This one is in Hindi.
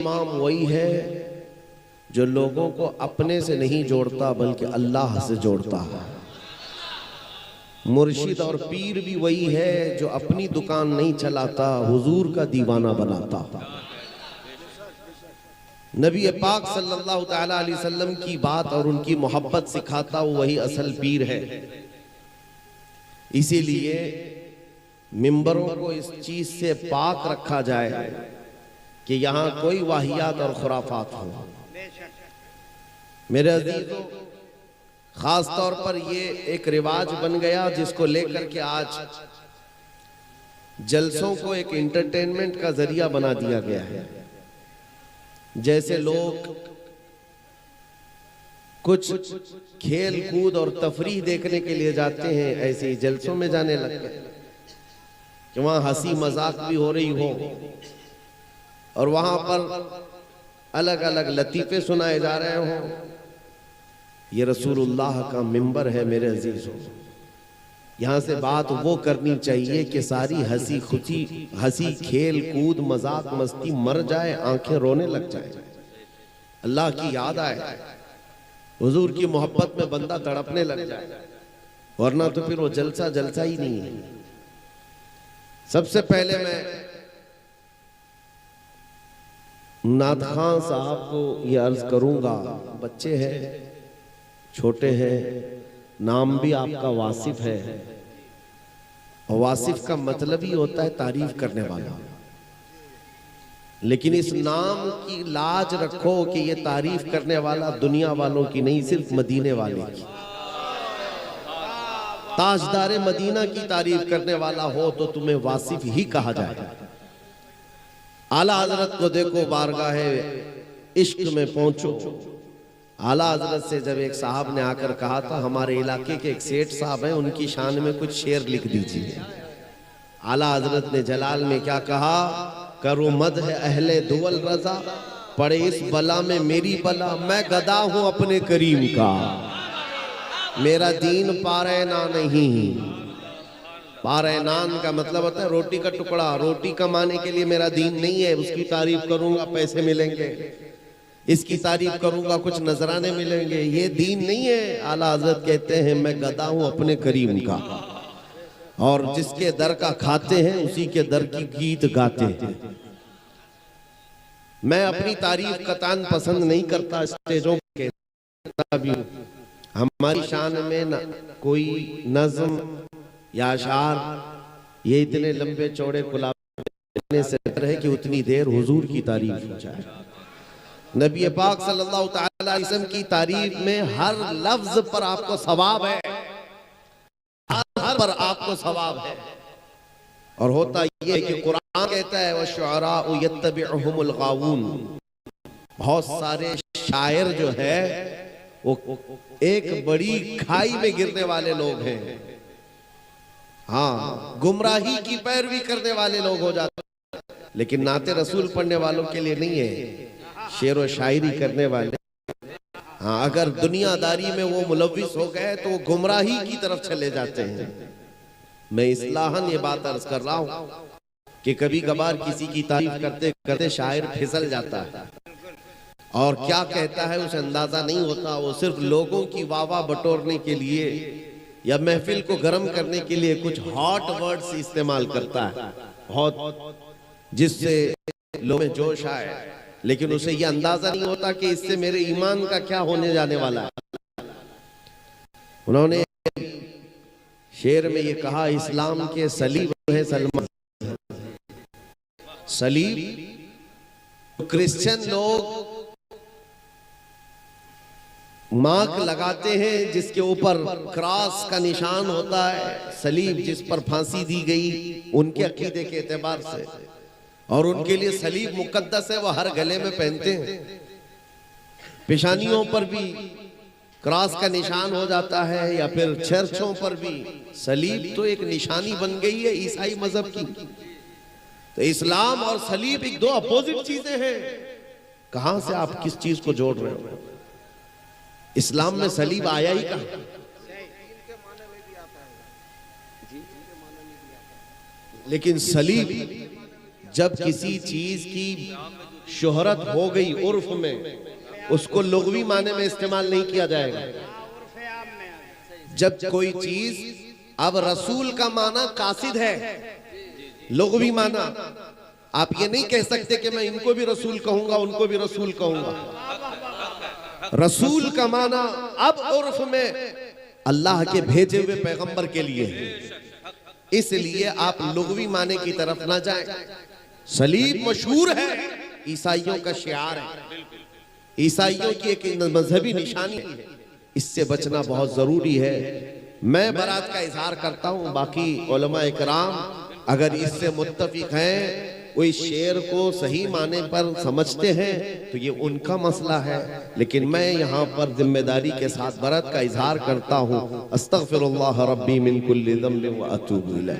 इमाम वही है जो लोगों को अपने से नहीं जोड़ता बल्कि अल्लाह से जोड़ता है। मुर्शिद और पीर भी वही है जो अपनी दुकान नहीं चलाता, हुजूर का दीवाना बनाता। नबी पाक सल्लल्लाहु तआला अलैहि वसल्लम की बात और उनकी मोहब्बत सिखाता वही असल पीर है। इसीलिए मिंबरों को इस चीज से पाक रखा जाए कि यहां कोई वाहियात और खुराफात हो। मेरे अजीजों, खास तौर पर ये एक रिवाज बन गया जिसको लेकर के आज जलसों को एक एंटरटेनमेंट का जरिया बना दिया गया है। जैसे लोग कुछ खेल कूद और तफरीह देखने के लिए जाते हैं, ऐसे ही जलसों में जाने लग गए कि वहां हंसी मजाक भी हो रही हो और वहां पर अलग अलग लतीफे सुनाए जा रहे हों। ये रसूलुल्लाह का मिंबर है मेरे अजीजों। यहां से बात वो करनी चाहिए कि सारी हंसी खेल कूद मजाक मस्ती मर जाए, आंखें रोने लग जाए, अल्लाह की याद आए, हुजूर की मोहब्बत में बंदा तड़पने लग जाए, वरना तो फिर वो जलसा जलसा ही नहीं है। सबसे पहले मैं नात खान साहब को ये अर्ज करूंगा, बच्चे हैं, छोटे हैं, नाम भी आपका वासिफ है और वासिफ का मतलब ही होता है तारीफ करने वाला। लेकिन इस नाम की लाज रखो कि ये तारीफ करने वाला दुनिया वालों की नहीं, सिर्फ मदीने वाले की। ताजदारे मदीना की तारीफ करने वाला हो तो तुम्हें वासिफ ही कहा जाए। आला हजरत को देखो, बारगाह इश्क में पहुंचो। आला हजरत से जब एक साहब ने आकर कहा था, हमारे इलाके के एक सेठ साहब हैं, उनकी शान में कुछ शेर लिख दीजिए। आला हजरत ने जलाल में क्या कहा, करो मद है अहले दुवल रजा, पड़े इस बला में मेरी बला, मैं गदा हूं अपने करीम का, मेरा दीन पारैना नहीं। पारैनान का मतलब होता है रोटी का टुकड़ा। रोटी कमाने के लिए मेरा दीन नहीं है, उसकी तारीफ करूंगा पैसे मिलेंगे, इसकी तारीफ करूंगा कुछ नजराने मिलेंगे, ये दीन नहीं है। आला हजरत कहते हैं मैं गदा हूं अपने करीम का, और जिसके दर का खाते हैं उसी के दर की गीत गाते हैं। मैं अपनी तारीफ कतान पसंद नहीं करता, स्टेजों के भी हमारी शान में न कोई नज्म या अशार ये इतने लंबे चौड़े कुलाबे से बेहतर है कि उतनी देर हुजूर की तारीफ हो जाए। नबी पाक सल्लल्लाहु तआला अलैहि वसल्लम की तारीफ में हर लफ्ज पर आपको सवाब है, हर पर आपको सवाब है। और होता यह है कि कुरान कहता है वशुअराउ यत्तबिउहुमुल गावून, बहुत सारे शायर जो है वो एक बड़ी खाई में गिरने वाले लोग हैं। हाँ, गुमराही की पैरवी करने वाले लोग हो जाते हैं, लेकिन नाते रसूल पढ़ने वालों के लिए नहीं है। शेर व शायरी करने वाले, हाँ, अगर दुनियादारी में वो मुलव्विस हो गए तो वो गुमराही की तरफ चले जाते हैं। मैं इस्लाहन ये बात अर्ज कर रहा हूं कि कभी कभार किसी की तारीफ करते करते शायर फिसल जाता है और क्या कहता है उसे अंदाजा नहीं होता। वो सिर्फ लोगों की वाह बटोरने के लिए या महफिल को गर्म करने के लिए कुछ हॉट वर्ड्स इस्तेमाल करता है बहुत, जिससे लोगों में जोश आए, लेकिन उसे यह अंदाजा नहीं होता कि इससे मेरे ईमान का क्या होने जाने वाला है। उन्होंने शेर में ये कहा, इस्लाम के सलीब है सलमान। सलीब क्रिश्चियन लोग मार्क लगाते हैं जिसके ऊपर क्रॉस का निशान होता है, सलीब जिस पर फांसी दी गई उनके अकीदे के एतबार से, और उनके लिए सलीब मुकद्दस है, वो हर गले में पहनते हैं। पेशानियों पर भी क्रॉस का निशान हो जाता है, या फिर चर्चों पर भी सलीब तो एक निशानी बन गई है ईसाई मजहब की। तो इस्लाम और सलीब एक दो अपोजिट चीजें हैं। कहां से आप किस चीज को जोड़ रहे हो? इस्लाम में सलीब आया ही कहां? लेकिन सलीब जब किसी चीज की शोहरत हो गई उर्फ में, उसको लुग़वी माने में इस्तेमाल नहीं किया जाएगा। जब कोई चीज अब रसूल का माना कासिद है, लुग़वी माना, आप ये नहीं कह सकते कि मैं इनको भी रसूल कहूंगा उनको भी रसूल कहूंगा। रसूल का माना अब उर्फ में अल्लाह के भेजे हुए पैगंबर के लिए है, इसलिए आप लुग़वी माने की तरफ ना जाएं। सलीब मशहूर है, ईसाइयों का शिआर है, ईसाइयों की एक मजहबी निशानी है, इससे बचना बहुत जरूरी है। मैं बरात का इजहार करता हूं, बाकी उलमा इकराम अगर इससे मुत्तफिक हैं, वो इस शेर को सही माने पर समझते हैं तो ये उनका मसला है, लेकिन मैं यहाँ पर जिम्मेदारी के साथ बरात का इजहार करता हूँ। अस्तगफिरुल्लाह रब्बी मिन कुल्लि ज़ंबिन व अतूबु इलैह।